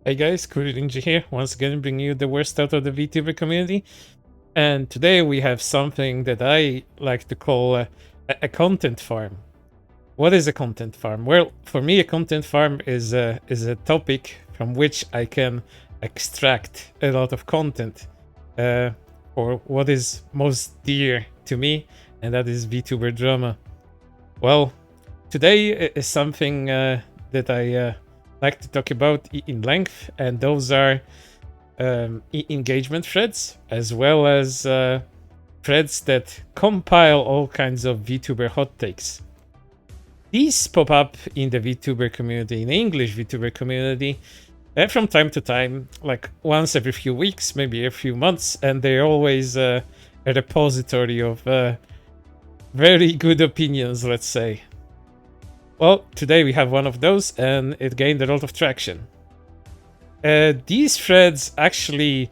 Hey guys, Kuri Rinji here, once again bringing you the worst out of the VTuber community. And today we have something that I like to call a content farm. What is a content farm? Well, for me, a content farm is a topic from which I can extract a lot of content uh, for what is most dear to me, and that is VTuber drama. Well, today is something that I like to talk about in length, and those are engagement threads, as well as threads that compile all kinds of VTuber hot takes. These pop up in the VTuber community, in the English VTuber community, from time to time, like once every few weeks, maybe a few months, and they're always a repository of very good opinions, let's say. Well, today we have one of those, and it gained a lot of traction. These threads actually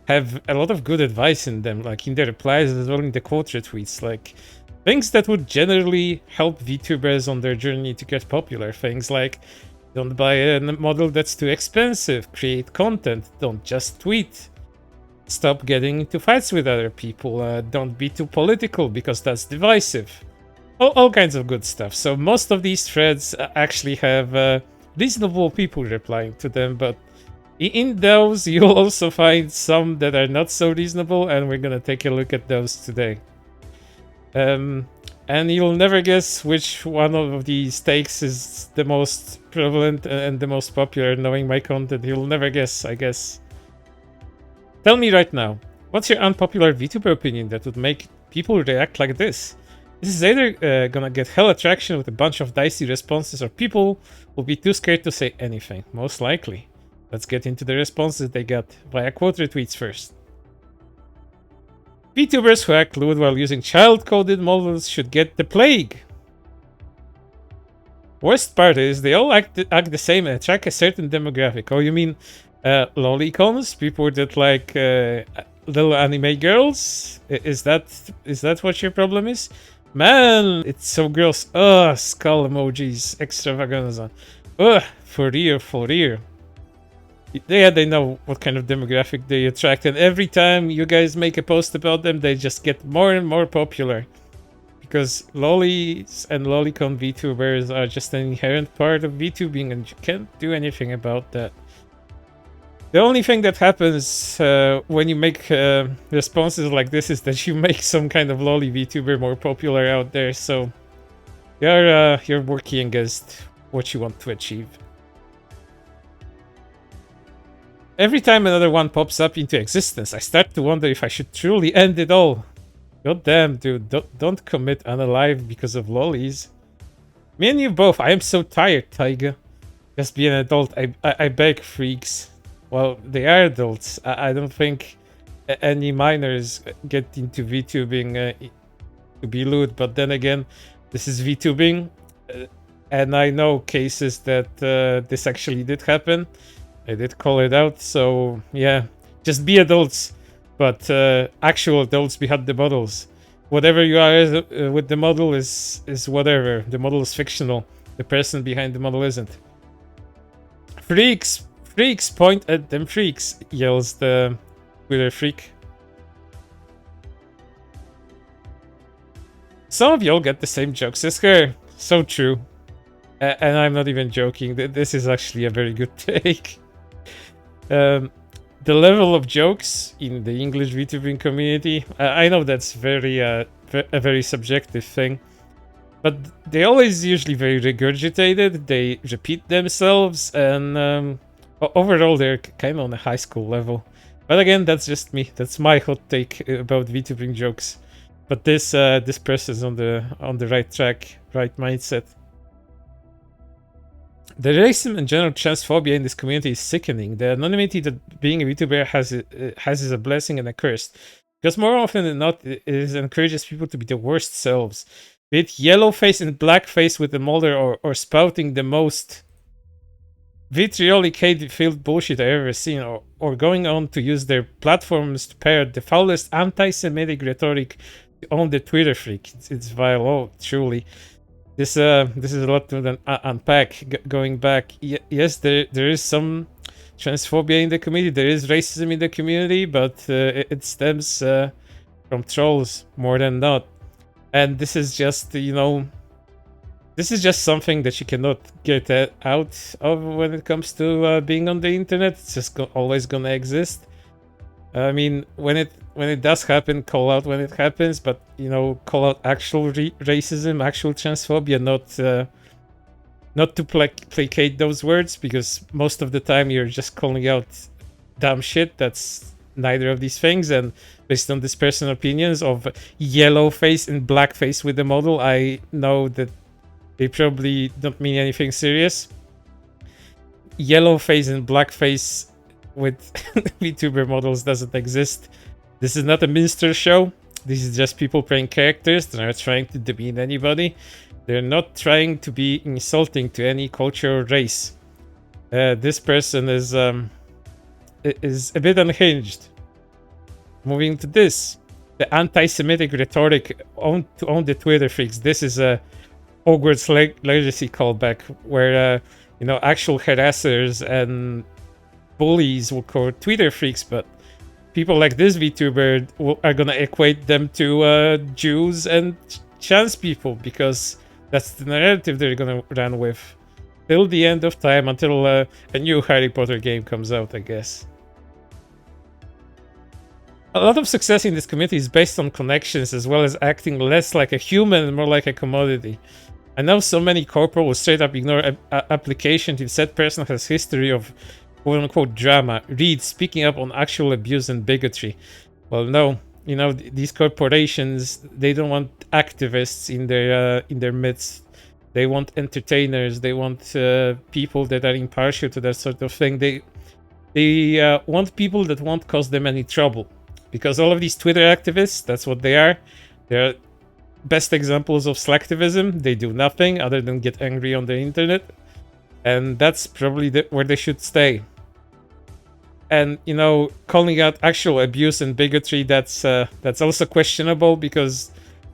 have a lot of good advice in them, like in the replies as well in the quote retweets, like things that would generally help VTubers on their journey to get popular. Things like don't buy a model that's too expensive, create content, don't just tweet, stop getting into fights with other people, don't be too political because that's divisive. All kinds of good stuff. So most of these threads actually have reasonable people replying to them, but in those you'll also find some that are not so reasonable, and we're gonna take a look at those today. And you'll never guess which one of these takes is the most prevalent and the most popular. Knowing my content, you'll never guess, I guess. Tell me right now, what's your unpopular VTuber opinion that would make people react like this? This is either gonna get hella traction with a bunch of dicey responses, or people will be too scared to say anything, most likely. Let's get into the responses they got via quote retweets first. VTubers who act lewd while using child-coded models should get the plague. Worst part is they all act the same and attract a certain demographic. Oh, you mean lolicons? People that like little anime girls? Is that what your problem is? Man, it's so gross. Ugh, skull emojis, extravaganza. Ugh, for real. Yeah, they know what kind of demographic they attract, and every time you guys make a post about them, they just get more and more popular. Because lollies and lolicon VTubers are just an inherent part of VTubing, and you can't do anything about that. The only thing that happens when you make responses like this is that you make some kind of lolly VTuber more popular out there, so you're working against what you want to achieve. Every time another one pops up into existence, I start to wonder if I should truly end it all. God damn, dude, don't commit unalive because of lollies. Me and you both, I am so tired, Taiga. Just be an adult, I beg, freaks. Well, they are adults. I don't think any minors get into VTubing to be lewd, but then again, this is VTubing, and I know cases that this actually did happen. I did call it out, so yeah, just be adults, but actual adults behind the models. Whatever you are with the model is whatever. The model is fictional. The person behind the model isn't. Freaks, point at them freaks, yells the Twitter freak. Some of y'all get the same jokes as her. So true. And I'm not even joking. This is actually a very good take. The level of jokes in the English VTubing community, I know that's a very subjective thing, but they always usually very regurgitated, they repeat themselves, and overall they're kind of on a high school level. But again, that's just me. That's my hot take about VTubing jokes. But this person's on the right track, right mindset. The racism and general transphobia in this community is sickening. The anonymity that being a VTuber has is a blessing and a curse. Because more often than not, it encourages people to be the worst selves. Be it yellow face and black face with the molder, or spouting the most vitriolic hate-filled bullshit I've ever seen, or going on to use their platforms to parrot the foulest anti-Semitic rhetoric to own the Twitter freak. It's vile. Oh, truly. This is a lot to unpack. Going back, yes, there is some transphobia in the community. There is racism in the community, but it stems from trolls more than not. And this is just, this is just something that you cannot get out of when it comes to being on the internet. It's just always gonna exist. I mean, when it does happen, call out when it happens, but call out actual racism, actual transphobia, not to placate those words, because most of the time you're just calling out dumb shit that's neither of these things. And based on this personal opinions of yellow face and black face with the model, I know that they probably don't mean anything serious. Yellow face and black face with VTuber models doesn't exist. This is not a minstrel show. This is just people playing characters. They're not trying to demean anybody. They're not trying to be insulting to any culture or race. This person is a bit unhinged. Moving to this, the anti-Semitic rhetoric on the Twitter freaks. This is a Hogwarts Legacy callback, where actual harassers and bullies will call Twitter freaks, but people like this VTuber are gonna equate them to Jews and trans people, because that's the narrative they're gonna run with till the end of time, until a new Harry Potter game comes out, I guess. A lot of success in this community is based on connections, as well as acting less like a human and more like a commodity. I know so many corporate will straight up ignore application if said person has history of quote-unquote drama. Read speaking up on actual abuse and bigotry. Well, no, these corporations, they don't want activists in their midst. They want entertainers. They want people that are impartial to that sort of thing. They want people that won't cause them any trouble, because all of these Twitter activists, that's what they are. They're best examples of slacktivism. They do nothing other than get angry on the internet, and that's probably where they should stay. And calling out actual abuse and bigotry, that's also questionable, because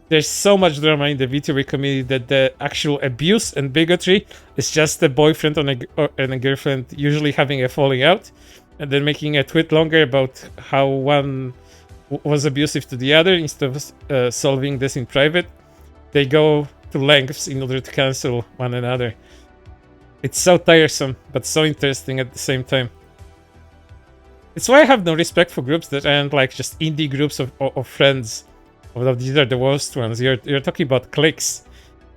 there's so much drama in the VTuber community that the actual abuse and bigotry is just a boyfriend and a girlfriend usually having a falling out, and then making a tweet longer about how one was abusive to the other. Instead of solving this in private, they go to lengths in order to cancel one another. It's so tiresome, but so interesting at the same time. It's why I have no respect for groups that aren't like just indie groups of friends. Although these are the worst ones. You're talking about cliques,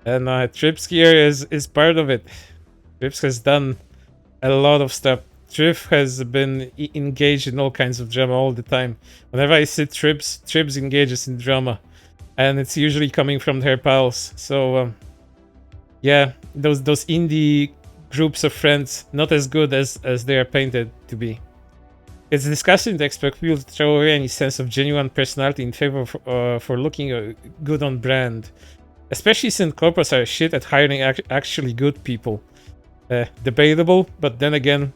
and Trips here is part of it. Trips has done a lot of stuff. Trip has been engaged in all kinds of drama all the time. Whenever I see Trips engages in drama, and it's usually coming from her pals. So yeah, those indie groups of friends, not as good as they are painted to be. It's disgusting to expect people to throw away any sense of genuine personality in favor for looking good on brand, especially since corporates are shit at hiring actually good people. Debatable, but then again,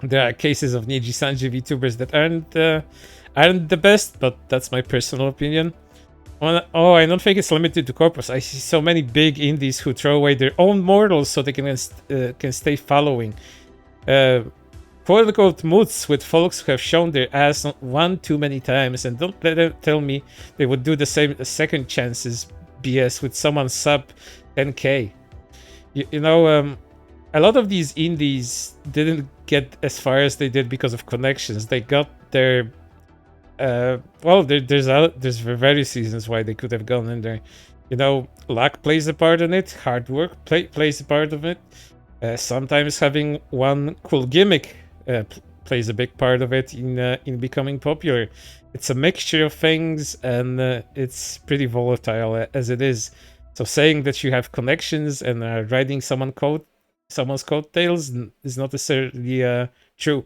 there are cases of Niji Sanji VTubers that aren't the best, but that's my personal opinion. Oh, I don't think it's limited to corporates. I see so many big indies who throw away their own mortals so they can stay following. Quote-unquote moods with folks who have shown their ass one too many times, and don't let them tell me they would do the same second chances BS with someone sub 10k. A lot of these indies didn't get as far as they did because of connections. They got their there's various reasons why they could have gone in there. Luck plays a part in it. Hard work plays a part of it. Sometimes having one cool gimmick plays a big part of it in becoming popular. It's a mixture of things, and it's pretty volatile as it is. So saying that you have connections and riding someone's coattails is not necessarily true.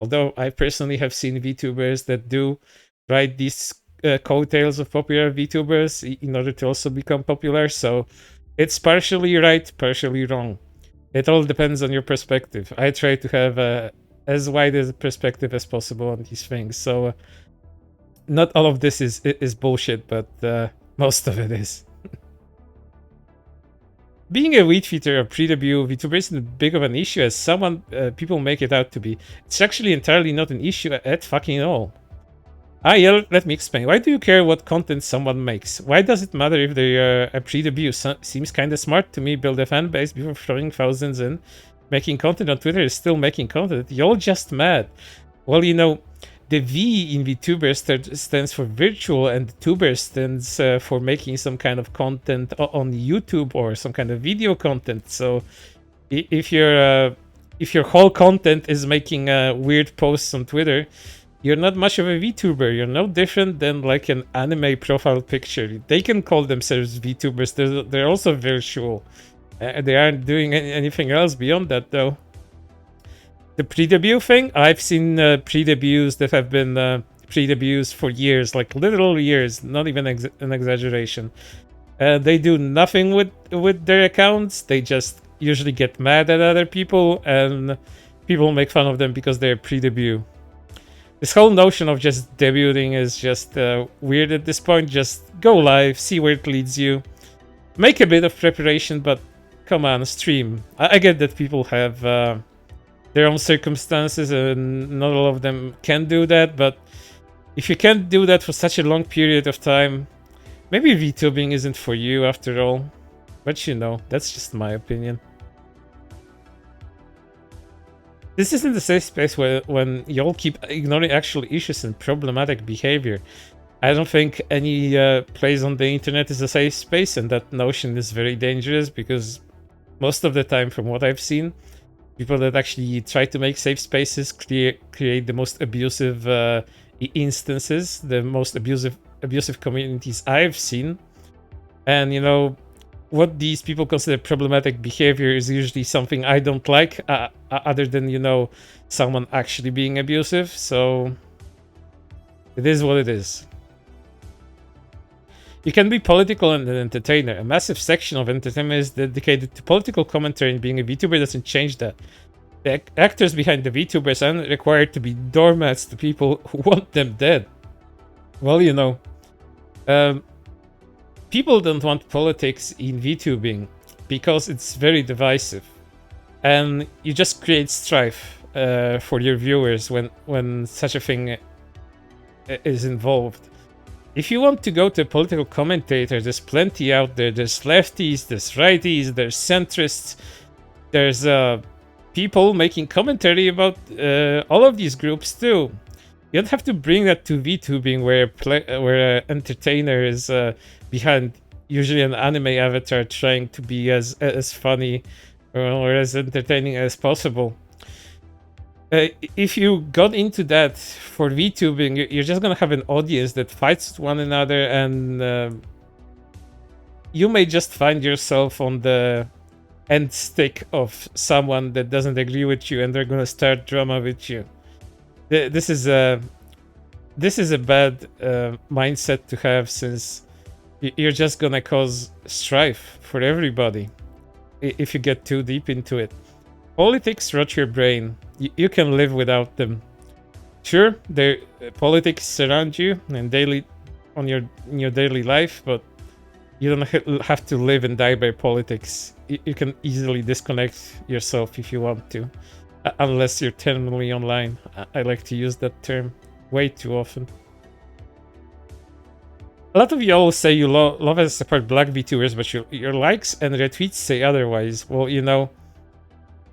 Although I personally have seen VTubers that do ride these coattails of popular VTubers in order to also become popular. So it's partially right, partially wrong. It all depends on your perspective. I try to have as wide a perspective as possible on these things. So not all of this is bullshit, but most of it is. Being a weed feeder or pre-debut VTuber isn't big of an issue as people make it out to be. It's actually entirely not an issue at fucking all. Let me explain. Why do you care what content someone makes? Why does it matter if they are a pre-debut? Seems kinda smart to me. Build a fan base before throwing thousands in. Making content on Twitter is still making content. You're all just mad. Well, you know, the V in VTuber stands for virtual, and tuber stands for making some kind of content on YouTube or some kind of video content. So if your whole content is making weird posts on Twitter, you're not much of a VTuber. You're no different than like an anime profile picture. They can call themselves VTubers. They're also virtual. They aren't doing anything else beyond that, though. The pre-debut thing, I've seen pre-debuts that have been pre-debuts for years, like literal years, not even an exaggeration. They do nothing with their accounts. They just usually get mad at other people, and people make fun of them because they're pre-debut. This whole notion of just debuting is just weird at this point. Just go live, see where it leads you. Make a bit of preparation, but come on, stream. I get that people have their own circumstances and not all of them can do that, but if you can't do that for such a long period of time, maybe VTubing isn't for you after all. But you know, that's just my opinion. This isn't a safe space when y'all keep ignoring actual issues and problematic behavior. I don't think any place on the internet is a safe space, and that notion is very dangerous because most of the time, from what I've seen, people that actually try to make safe spaces create the most abusive instances, the most abusive communities I've seen. And you know, what these people consider problematic behavior is usually something I don't like, other than, you know, someone actually being abusive. So it is what it is. You can be political and an entertainer. A massive section of entertainment is dedicated to political commentary, and being a VTuber doesn't change that. The actors behind the VTubers aren't required to be doormats to people who want them dead. Well, you know, people don't want politics in VTubing because it's very divisive, and you just create strife for your viewers when such a thing is involved. If you want to go to a political commentator, there's plenty out there. There's lefties, there's righties, there's centrists, there's people making commentary about all of these groups too. You don't have to bring that to VTubing, where an entertainer is behind usually an anime avatar trying to be as funny or as entertaining as possible. If you got into that for VTubing, you're just gonna have an audience that fights one another, and you may just find yourself on the end stick of someone that doesn't agree with you, and they're gonna start drama with you. This is a bad mindset to have, since you're just gonna cause strife for everybody if you get too deep into it. Politics rot your brain. You can live without them. Sure, politics surround you and in your daily life, but you don't have to live and die by politics. You can easily disconnect yourself if you want to, unless you're terminally online. I like to use that term way too often. A lot of y'all say you love and support black VTubers, but your likes and retweets say otherwise. Well, you know,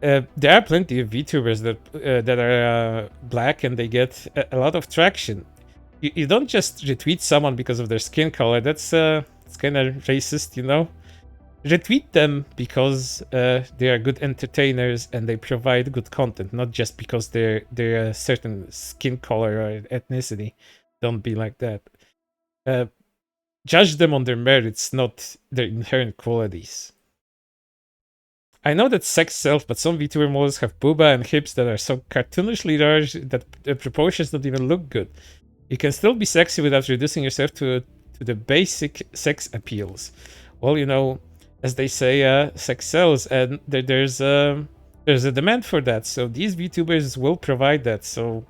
there are plenty of VTubers that are black, and they get a lot of traction. You don't just retweet someone because of their skin color. It's kind of racist, you know. Retweet them because they are good entertainers and they provide good content, not just because they're a certain skin color or ethnicity. Don't be like that. Judge them on their merits, not their inherent qualities. I know that sex sells, but some VTuber models have booba and hips that are so cartoonishly large that the proportions don't even look good. You can still be sexy without reducing yourself to the basic sex appeals. Well, you know, as they say, sex sells, and there's a demand for that. So these VTubers will provide that. So,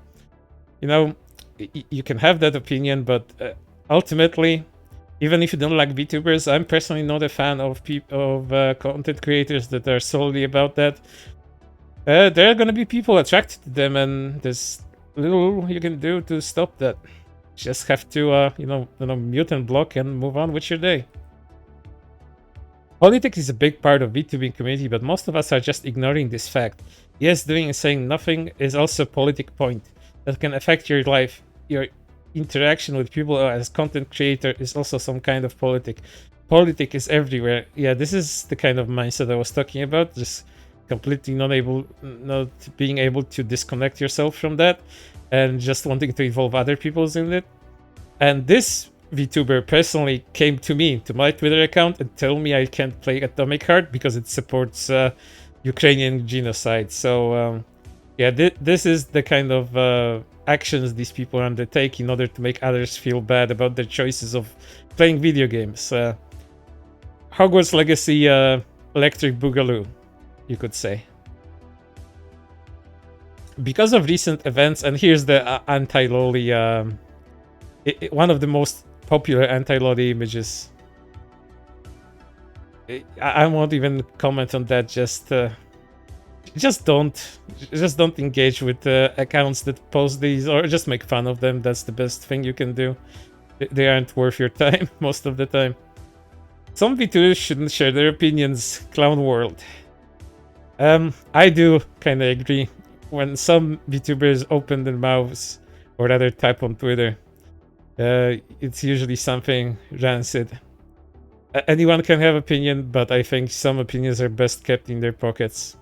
you know, you can have that opinion, but ultimately, Even if you don't like VTubers, I'm personally not a fan of content creators that are solely about that. There are gonna be people attracted to them, and there's little you can do to stop that. Just have to, mute and block and move on with your day. Politics is a big part of VTubing community, but most of us are just ignoring this fact. Yes, doing and saying nothing is also a politic point that can affect your life. Your interaction with people as content creator is also some kind of politic. Politic is everywhere. Yeah, this is the kind of mindset I was talking about. Just completely not being able to disconnect yourself from that, and just wanting to involve other people's in it. And this VTuber personally came to me, to my Twitter account, and told me I can't play Atomic Heart because it supports Ukrainian genocide. So yeah, this is the kind of actions these people undertake in order to make others feel bad about their choices of playing video games. Hogwarts Legacy Electric Boogaloo, you could say. Because of recent events, and here's the anti-lolly, one of the most popular anti-lolly images. I won't even comment on that. Just don't engage with accounts that post these, or just make fun of them. That's the best thing you can do. They aren't worth your time most of the time. Some VTubers shouldn't share their opinions. Clown World. I do kind of agree. When some VTubers open their mouths or rather type on Twitter, it's usually something rancid. Anyone can have opinion, but I think some opinions are best kept in their pockets.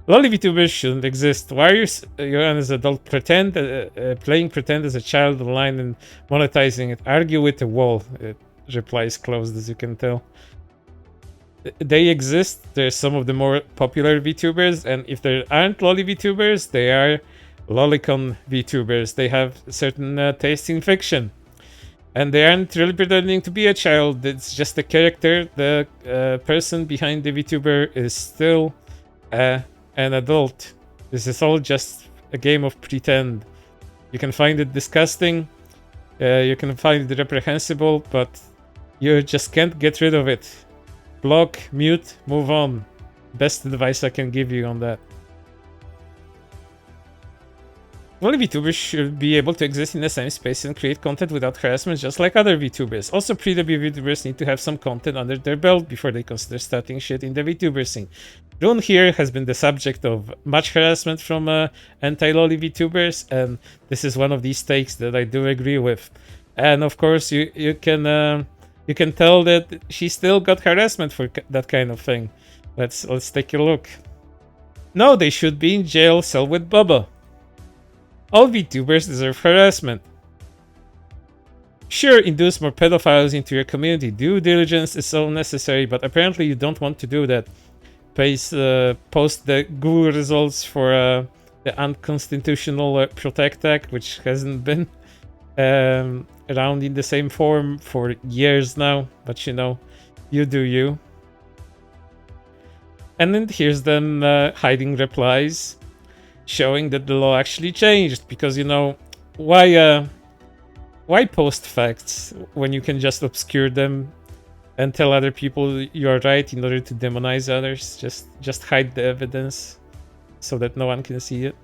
Lolly VTubers shouldn't exist. Why are you as an adult playing pretend as a child online and monetizing it? Argue with the wall. Reply is closed, as you can tell. They exist. They're some of the more popular VTubers, and if there aren't Lolly VTubers, they are Lolicon VTubers. They have certain taste in fiction, and they aren't really pretending to be a child. It's just a character. The person behind the VTuber is still an adult. This is all just a game of pretend. You can find it disgusting, you can find it reprehensible, but you just can't get rid of it. Block, mute, move on. Best advice I can give you on that. Only VTubers should be able to exist in the same space and create content without harassment, just like other VTubers. Also, pre-debut VTubers need to have some content under their belt before they consider starting shit in the VTuber scene. Rune here has been the subject of much harassment from anti-lolly VTubers, and this is one of these takes that I do agree with. And of course, you can tell that she still got harassment for that kind of thing. Let's take a look. No, they should be in jail, cell with Bubba. All VTubers deserve harassment. Sure, induce more pedophiles into your community. Due diligence is so necessary, but apparently you don't want to do that. Post the Google results for the unconstitutional Protect Act, which hasn't been around in the same form for years now, but you do you. And then here's them hiding replies, showing that the law actually changed, because why post facts when you can just obscure them and tell other people you are right in order to demonize others? Just hide the evidence so that no one can see it.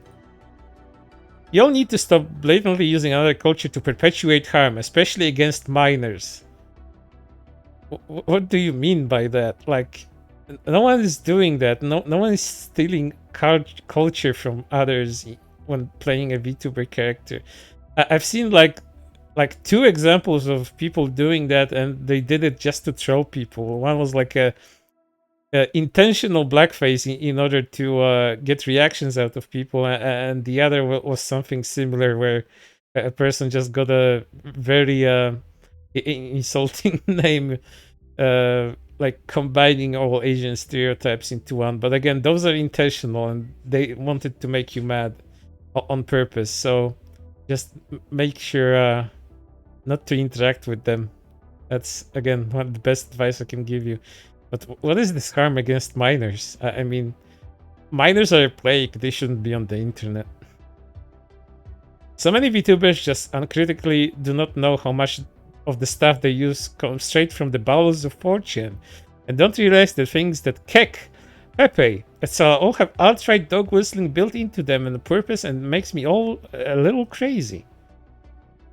You all need to stop blatantly using another culture to perpetuate harm, especially against minors. What do you mean by that? Like, no one is doing that. No one is stealing culture from others when playing a VTuber character. I've seen like 2 examples of people doing that, and they did it just to troll people. One was like a intentional blackface in order to get reactions out of people, and the other was something similar where a person just got a very insulting name, like combining all Asian stereotypes into one. But again, those are intentional, and they wanted to make you mad on purpose. So just make sure not to interact with them. That's, again, one of the best advice I can give you. But what is this harm against minors? I mean, minors are a plague. They shouldn't be on the internet. So many VTubers just uncritically do not know how much of the stuff they use come straight from the bowels of 4chan, and don't realize the things that Kek, Pepe, etc. all have outright dog whistling built into them and a purpose, and makes me all a little crazy.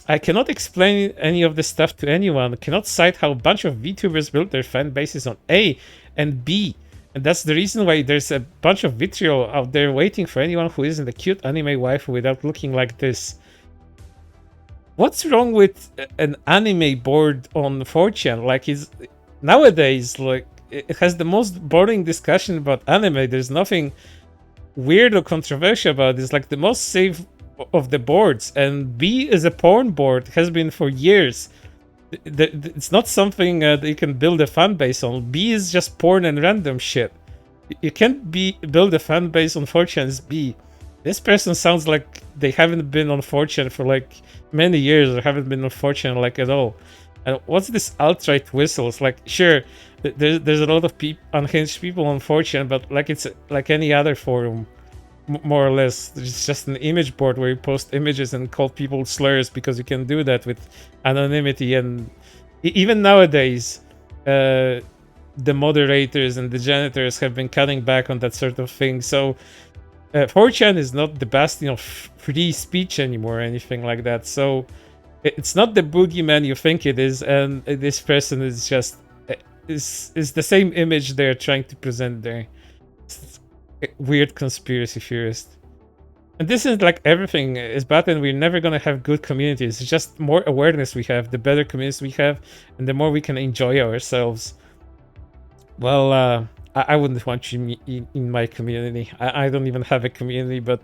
I cannot explain any of this stuff to anyone. I cannot cite how a bunch of VTubers built their fan bases on A and B. And that's the reason why there's a bunch of vitriol out there waiting for anyone who isn't a cute anime waifu without looking like this. What's wrong with an anime board on 4chan? Like, nowadays, like, it has the most boring discussion about anime. There's nothing weird or controversial about it. It's like the most safe of the boards, and B is a porn board, has been for years. It's not something that you can build a fan base on. B is just porn and random shit. You can't build a fan base on 4chan's B. This person sounds like they haven't been on 4chan for like many years, or haven't been on 4chan like at all. And what's this outright whistles? Like, sure, there's a lot of unhinged people on 4chan, but like it's like any other forum. More or less, it's just an image board where you post images and call people slurs, because you can do that with anonymity. And even nowadays, the moderators and the janitors have been cutting back on that sort of thing. So 4chan is not the bastion of free speech anymore or anything like that. So it's not the boogeyman you think it is, and this person is just is the same image they're trying to present there. Weird conspiracy theorist. And this is like everything is bad, and we're never gonna have good communities. It's just more awareness we have, the better communities we have, and the more we can enjoy ourselves. Well, I wouldn't want you in my community. I don't even have a community, but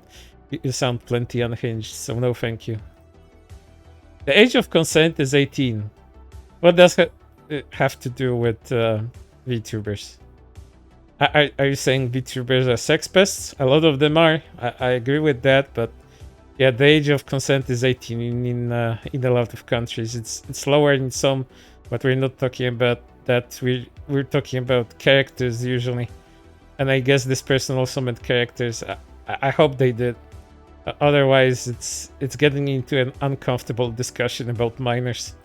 you sound plenty unhinged, so no thank you. The age of consent is 18. What does it have to do with VTubers? Are you saying VTubers are sex pests? A lot of them are. I agree with that, but yeah, the age of consent is 18 in a lot of countries. It's lower in some, but we're not talking about that. We're talking about characters usually, and I guess this person also meant characters. I hope they did. Otherwise, it's getting into an uncomfortable discussion about minors.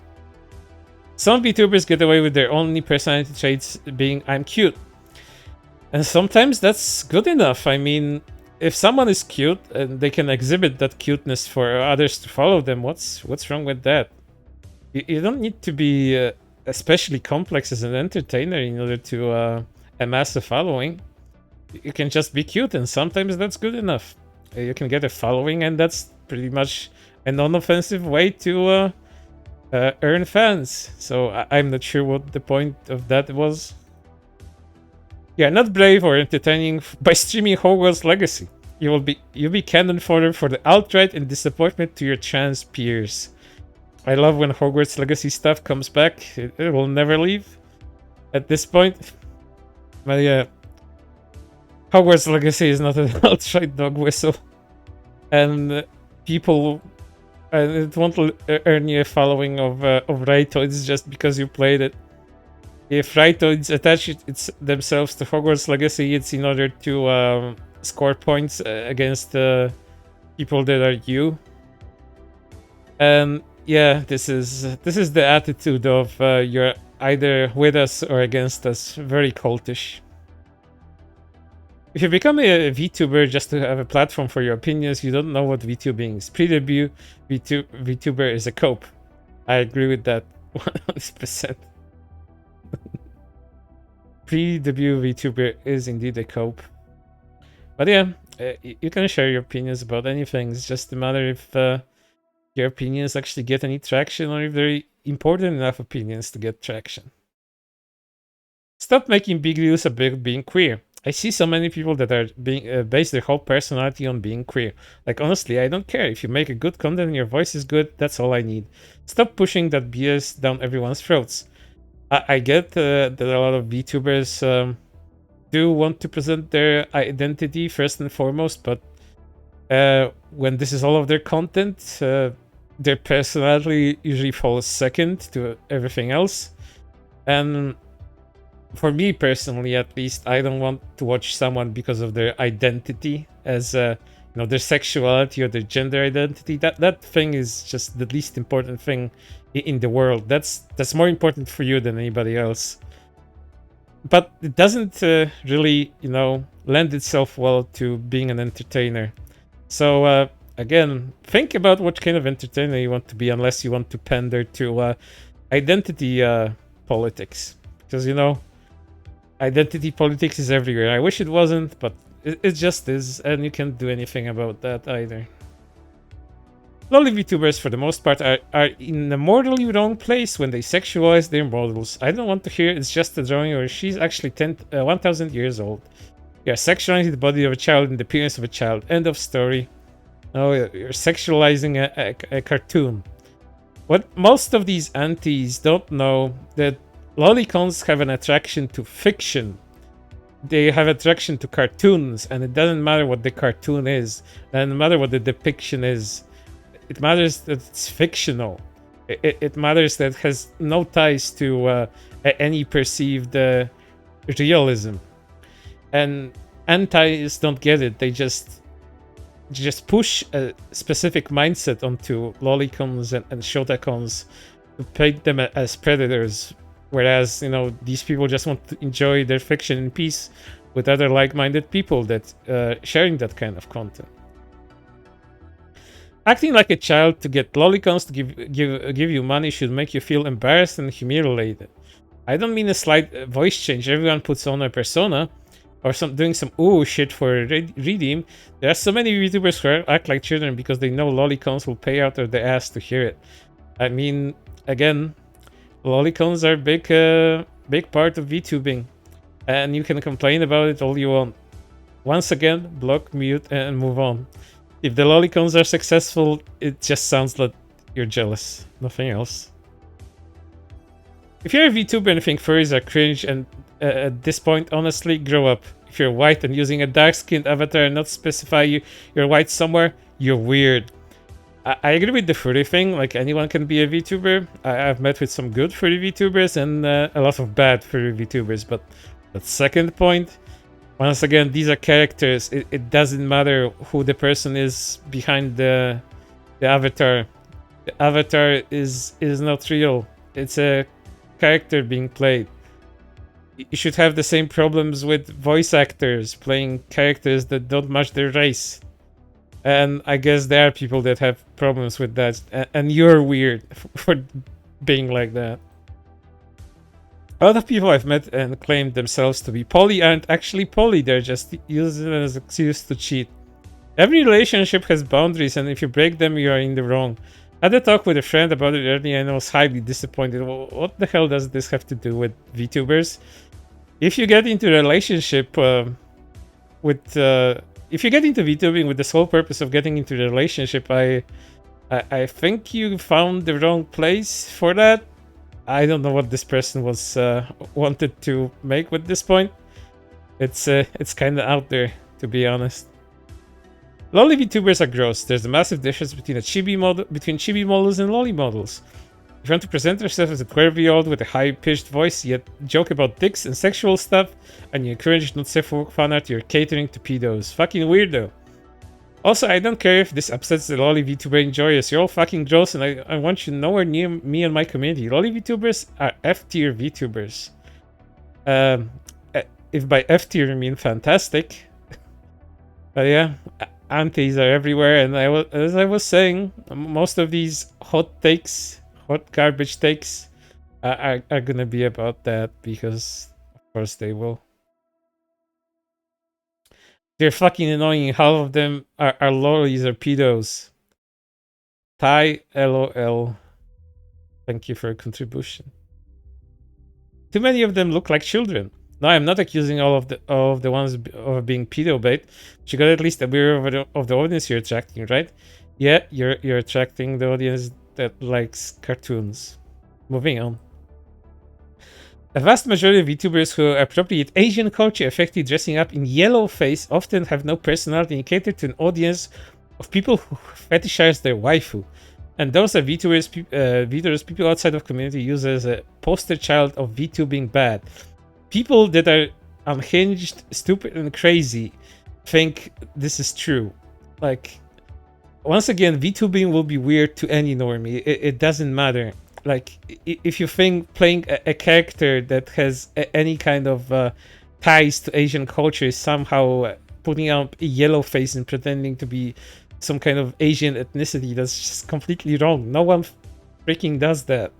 Some VTubers get away with their only personality traits being "I'm cute." And sometimes that's good enough. I mean, if someone is cute and they can exhibit that cuteness for others to follow them, what's wrong with that? You don't need to be especially complex as an entertainer in order to amass a following. You can just be cute, and sometimes that's good enough. You can get a following, and that's pretty much a non-offensive way to earn fans. So I'm not sure what the point of that was. Yeah, not brave or entertaining by streaming Hogwarts Legacy. You'll be cannon fodder for the outright and disappointment to your trans peers. I love when Hogwarts Legacy stuff comes back. It will never leave at this point. But yeah, Hogwarts Legacy is not an outright dog whistle, and people, it won't earn you a following of Raitoids just because you played it. If Raitoids attach themselves to Hogwarts Legacy, it's in order to score points against people that are you. And yeah, this is the attitude of you're either with us or against us. Very cultish. If you become a VTuber just to have a platform for your opinions, you don't know what VTubing is. Pre-debut VTuber is a cope. I agree with that 100%. Pre-debut VTuber is indeed a cope. But yeah, you can share your opinions about anything. It's just a matter if your opinions actually get any traction, or if they're important enough opinions to get traction. Stop making big deals about being queer. I see so many people that are base their whole personality on being queer. Like, honestly, I don't care. If you make a good content and your voice is good, that's all I need. Stop pushing that BS down everyone's throats. I get that a lot of VTubers do want to present their identity first and foremost, but when this is all of their content, their personality usually falls second to everything else. And for me personally, at least, I don't want to watch someone because of their identity as their sexuality or their gender identity. That thing is just the least important thing in the world. That's more important for you than anybody else. But it doesn't really, lend itself well to being an entertainer. So again, think about what kind of entertainer you want to be, unless you want to pander to identity politics, because identity politics is everywhere. I wish it wasn't, but it just is, and you can't do anything about that either. Lolly VTubers, for the most part, are in a mortally wrong place when they sexualize their models. I don't want to hear it's just a drawing or she's actually 1,000 years old. You're sexualizing the body of a child and the appearance of a child. End of story. Oh, you're sexualizing a cartoon. What most of these aunties don't know, that lolicons have an attraction to fiction. They have attraction to cartoons, and it doesn't matter what the cartoon is, and no matter what the depiction is. It matters that it's fictional. It matters that it has no ties to any perceived realism. And antis don't get it. They just push a specific mindset onto lolicons and shotacons to paint them as predators. Whereas, these people just want to enjoy their fiction in peace with other like-minded people that sharing that kind of content. Acting like a child to get lolicons to give you money should make you feel embarrassed and humiliated. I don't mean a slight voice change. Everyone puts on a persona or doing some ooh shit for redeem. There are so many VTubers who act like children because they know lolicons will pay out of their ass to hear it. I mean, again, lolicons are a big part of VTubing, and you can complain about it all you want. Once again, block, mute, and move on. If the lolicons are successful, it just sounds like you're jealous. Nothing else. If you're a VTuber and think furries are cringe, and at this point, honestly, grow up. If you're white and using a dark-skinned avatar and not specify you're white somewhere, you're weird. I agree with the furry thing. Like, anyone can be a VTuber. I've met with some good furry VTubers and a lot of bad furry VTubers. But that second point, once again, these are characters. It doesn't matter who the person is behind the avatar. The avatar is not real. It's a character being played. You should have the same problems with voice actors playing characters that don't match their race. And I guess there are people that have problems with that. And you're weird for being like that. A lot of people I've met and claimed themselves to be poly aren't actually poly. They're just using it as an excuse to cheat. Every relationship has boundaries, and if you break them, you are in the wrong. I had a talk with a friend about it earlier, and I was highly disappointed. What the hell does this have to do with VTubers? If you get into a relationship if you get into VTubing with the sole purpose of getting into the relationship, I think you found the wrong place for that. I don't know what this person was wanted to make with this point. It's kind of out there, to be honest. Lolly VTubers are gross. There's a massive difference between chibi models and lolly models. If you want to present yourself as a 12-year-old with a high-pitched voice, yet joke about dicks and sexual stuff, and you encourage not safe for work fan art, you're catering to pedos. Fucking weirdo. Also, I don't care if this upsets the lolly VTuber enjoyers. You're all fucking gross, and I want you nowhere near me and my community. Lolly VTubers are F-tier VTubers. If by F-tier you mean fantastic. But yeah, aunties are everywhere, and as I was saying, most of these hot garbage takes are gonna be about that, because of course they will. They're fucking annoying. Half of them are lollies or pedos. Thai LOL. Thank you for a contribution. Too many of them look like children. No, I'm not accusing all of the ones of being pedo bait. But you got at least aware of the audience you're attracting, right? Yeah, you're attracting the audience that likes cartoons. Moving on. A vast majority of VTubers who appropriate Asian culture effectively dressing up in yellow face often have no personality and cater to an audience of people who fetishize their waifu. And those are VTubers people outside of community use as a poster child of VTubing bad. People that are unhinged, stupid, and crazy think this is true. like, once again, VTubing will be weird to any normie. It doesn't matter. Like, if you think playing a character that has any kind of ties to Asian culture is somehow putting up a yellow face and pretending to be some kind of Asian ethnicity, that's just completely wrong. No one freaking does that.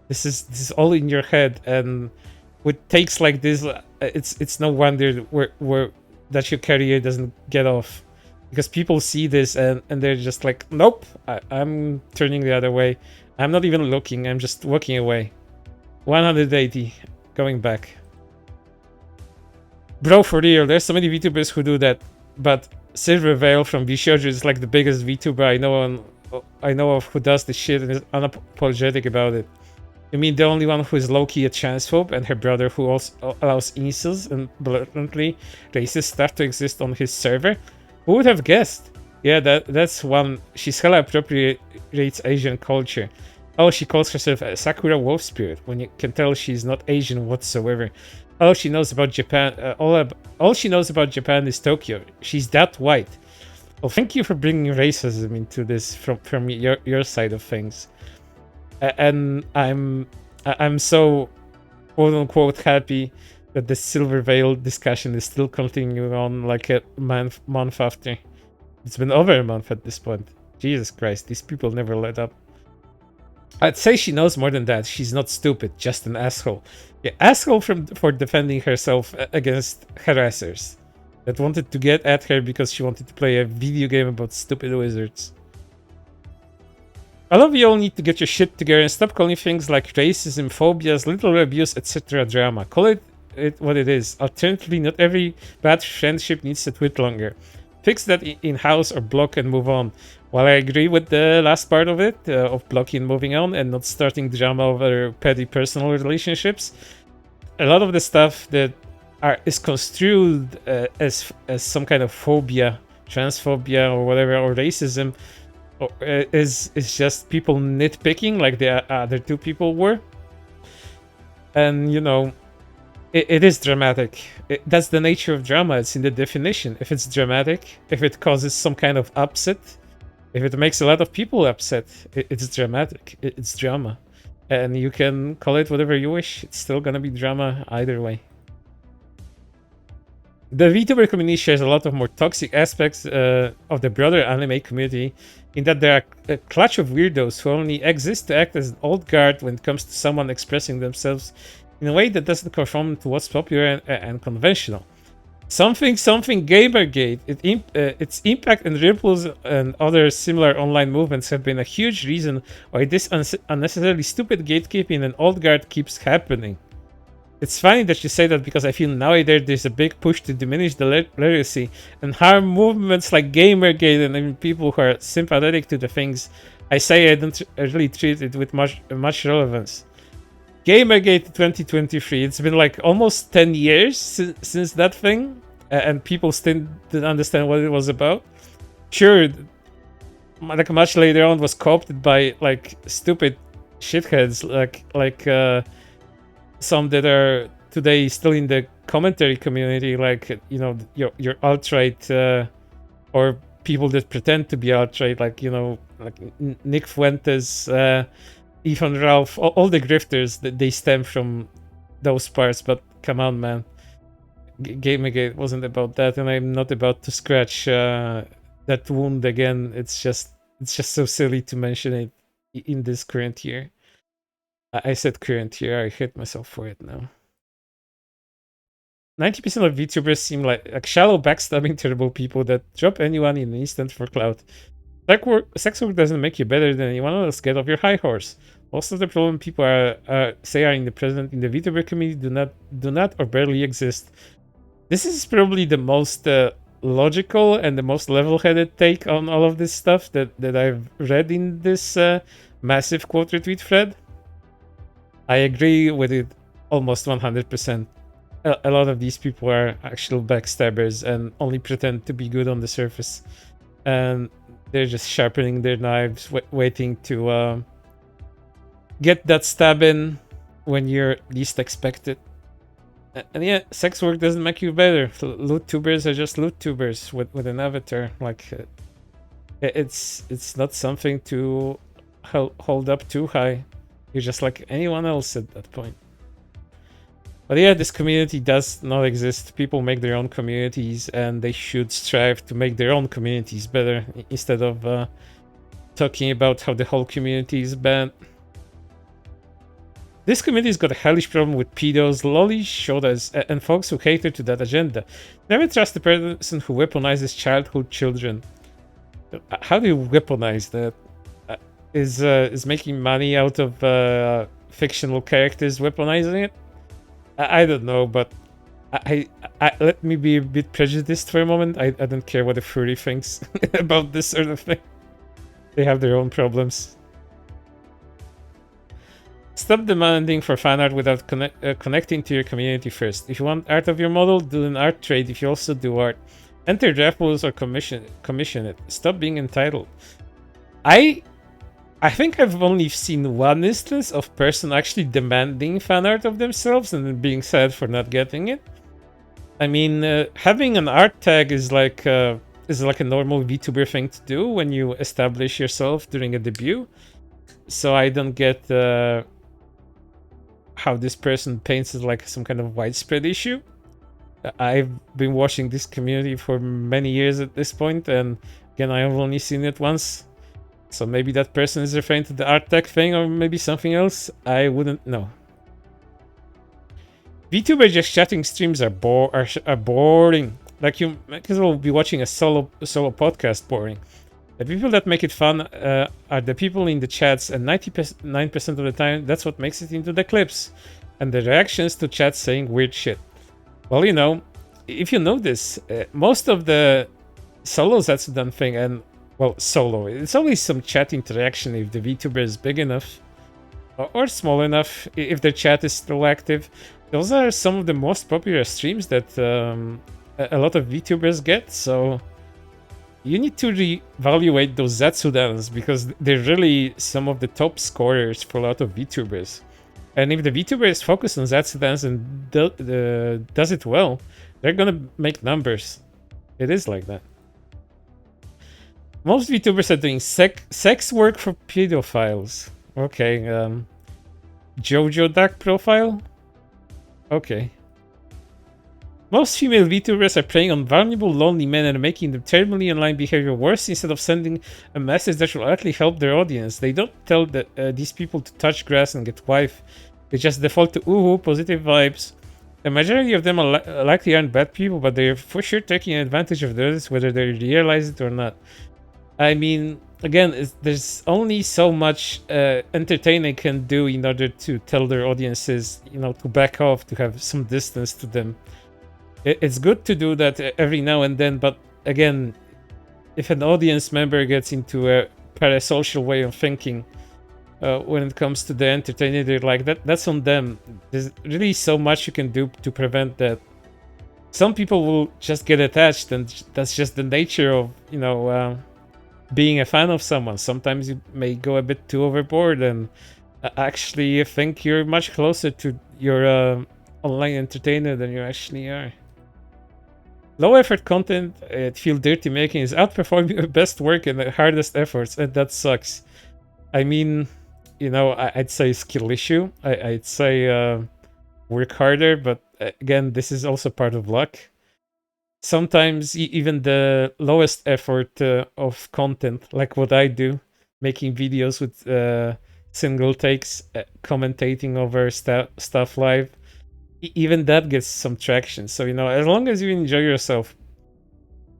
This is all in your head, and with takes like this, it's no wonder where that your career doesn't get off, because people see this and they're just like, nope, I'm turning the other way. I'm not even looking. I'm just walking away. 180, going back. Bro, for real, there's so many VTubers who do that, but Silver Veil from VShojo is like the biggest VTuber I know of who does this shit and is unapologetic about it. You mean the only one who is low-key a transphobe, and her brother who also allows incels and blatantly racist stuff to exist on his server? Who would have guessed? Yeah, that's one. She's hella appropriates Asian culture. Oh, she calls herself a Sakura Wolf Spirit, when you can tell she's not Asian whatsoever. All she knows about Japan, all she knows about Japan is Tokyo. She's that white. Well, thank you for bringing racism into this from your side of things. And I'm so quote unquote happy that the Silver Veil discussion is still continuing on like a month after. It's been over a month at this point. Jesus Christ, these people never let up. I'd say she knows more than that. She's not stupid, just an asshole. Yeah, asshole for defending herself against harassers that wanted to get at her because she wanted to play a video game about stupid wizards. All of you all need to get your shit together and stop calling things like racism, phobias, literal abuse, etc. drama. Call it what it is. Alternatively, not every bad friendship needs to twit longer. Fix that in-house or block and move on. While I agree with the last part of it, of blocking and moving on and not starting drama over petty personal relationships, a lot of the stuff that is construed as some kind of phobia, transphobia or whatever, or racism, is just people nitpicking like the other two people were. And, you know, it is dramatic. That's the nature of drama. It's in the definition. If it's dramatic, if it causes some kind of upset, if it makes a lot of people upset, it's dramatic. It's drama. And you can call it whatever you wish. It's still gonna be drama either way. The VTuber community shares a lot of more toxic aspects of the broader anime community, in that there are a clutch of weirdos who only exist to act as an old guard when it comes to someone expressing themselves in a way that doesn't conform to what's popular and conventional. Something Gamergate, its impact and ripples and other similar online movements have been a huge reason why this unnecessarily stupid gatekeeping and old guard keeps happening. It's funny that you say that, because I feel nowadays there's a big push to diminish the literacy and harm movements like Gamergate and even people who are sympathetic to the things I say. I don't really treat it with much relevance. Gamergate 2023, it's been like almost 10 years since that thing, and people still didn't understand what it was about. Sure, like much later on was co-opted by like stupid shitheads like some that are today still in the commentary community, like, you know, your alt-right or people that pretend to be alt-right, like, you know, like Nick Fuentes, Ethan Ralph, all the grifters, that they stem from those parts. But come on, man, Gamergate wasn't about that, and I'm not about to scratch that wound again. It's just so silly to mention it in this current year. I said current year, I hate myself for it now. 90% of VTubers seem like shallow, backstabbing, terrible people that drop anyone in an instant for clout. Sex work doesn't make you better than anyone else. Get off your high horse. Most of the problem people say are in the present in the VTuber community do not or barely exist. This is probably the most logical and the most level-headed take on all of this stuff that I've read in this massive quote retweet thread. I agree with it almost 100%. A lot of these people are actual backstabbers and only pretend to be good on the surface. And they're just sharpening their knives, waiting to get that stab in when you're least expected. And yeah, sex work doesn't make you better. Loot tubers are just loot tubers with an avatar. Like, It's not something to hold up too high. You're just like anyone else at that point. But yeah, this community does not exist. People make their own communities, and they should strive to make their own communities better instead of talking about how the whole community is bad. This community's got a hellish problem with pedos, lollies, shodas, and folks who cater to that agenda. Never trust the person who weaponizes childhood children. How do you weaponize that? Is making money out of fictional characters weaponizing it? I don't know, but I let me be a bit prejudiced for a moment. I don't care what the furry thinks about this sort of thing. They have their own problems. Stop demanding for fan art without connecting to your community first. If you want art of your model, do an art trade if you also do art. Enter draft pools or commission it. Stop being entitled. I think I've only seen one instance of person actually demanding fan art of themselves and then being sad for not getting it. I mean, having an art tag is like a normal VTuber thing to do when you establish yourself during a debut. So I don't get how this person paints it like some kind of widespread issue. I've been watching this community for many years at this point, and again, I have only seen it once. So maybe that person is referring to the art tag thing, or maybe something else. I wouldn't know. VTuber just chatting streams are boring. Like you might as well be watching a solo podcast boring. The people that make it fun are the people in the chats, and 99% of the time, that's what makes it into the clips. And the reactions to chat saying weird shit. Well, you know, if you know this, most of the solos that's done thing, and well, solo, it's always some chat interaction if the VTuber is big enough or small enough, if the chat is still active. Those are some of the most popular streams that a lot of VTubers get, so you need to reevaluate those Zatsudans because they're really some of the top scorers for a lot of VTubers. And if the VTuber is focused on Zatsudans and does it well, they're gonna make numbers. It is like that. Most VTubers are doing sex work for pedophiles. Okay, Jojo Duck profile? Okay. Most female VTubers are preying on vulnerable, lonely men and making them terminally online behavior worse instead of sending a message that will actually help their audience. They don't tell these people to touch grass and get wife. They just default to ooh, positive vibes. The majority of them are likely aren't bad people, but they're for sure taking advantage of others, whether they realize it or not. I mean, again, there's only so much entertainer can do in order to tell their audiences, you know, to back off, to have some distance to them. It's good to do that every now and then, but again, if an audience member gets into a parasocial way of thinking when it comes to the entertainer, they're like, that's on them. There's really so much you can do to prevent that. Some people will just get attached, and that's just the nature of, you know, being a fan of someone. Sometimes you may go a bit too overboard and actually think you're much closer to your online entertainer than you actually are. Low effort content, feel dirty making is outperforming your best work and the hardest efforts, and that sucks. I mean, you know, I'd say skill issue. I'd say work harder, but again, this is also part of luck. Sometimes even the lowest effort of content, like what I do, making videos with single takes, commentating over stuff live, even that gets some traction. So, you know, as long as you enjoy yourself.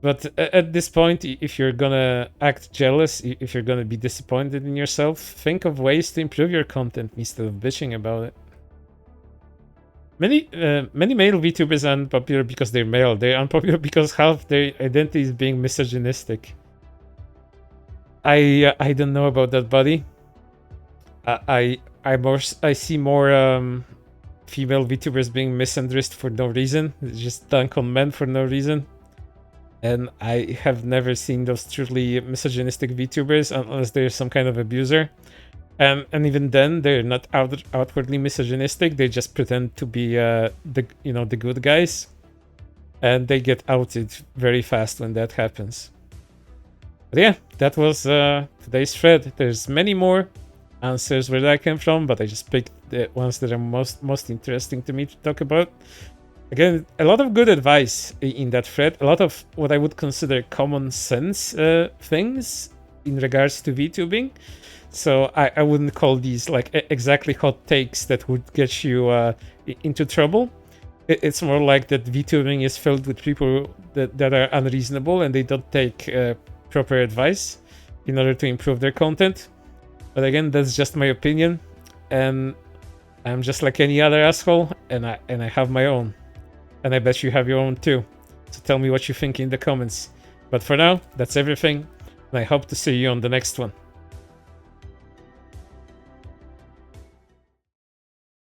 But at this point, if you're gonna act jealous, if you're gonna be disappointed in yourself, think of ways to improve your content instead of bitching about it. Many male VTubers are unpopular because they're male. They're unpopular because half their identity is being misogynistic. I don't know about that, buddy. I see more female VTubers being misandrist for no reason, just dunk on men for no reason. And I have never seen those truly misogynistic VTubers unless they're some kind of abuser. And even then, they're not outwardly misogynistic. They just pretend to be the good guys, and they get outed very fast when that happens. But yeah, that was today's thread. There's many more answers where that came from, but I just picked the ones that are most interesting to me to talk about. Again, a lot of good advice in that thread. A lot of what I would consider common sense things in regards to VTubing. So I wouldn't call these like exactly hot takes that would get you into trouble. It's more like that VTubing is filled with people that are unreasonable and they don't take proper advice in order to improve their content. But again, that's just my opinion, and I'm just like any other asshole, and I have my own, and I bet you have your own too. So tell me what you think in the comments. But for now, that's everything, and I hope to see you on the next one.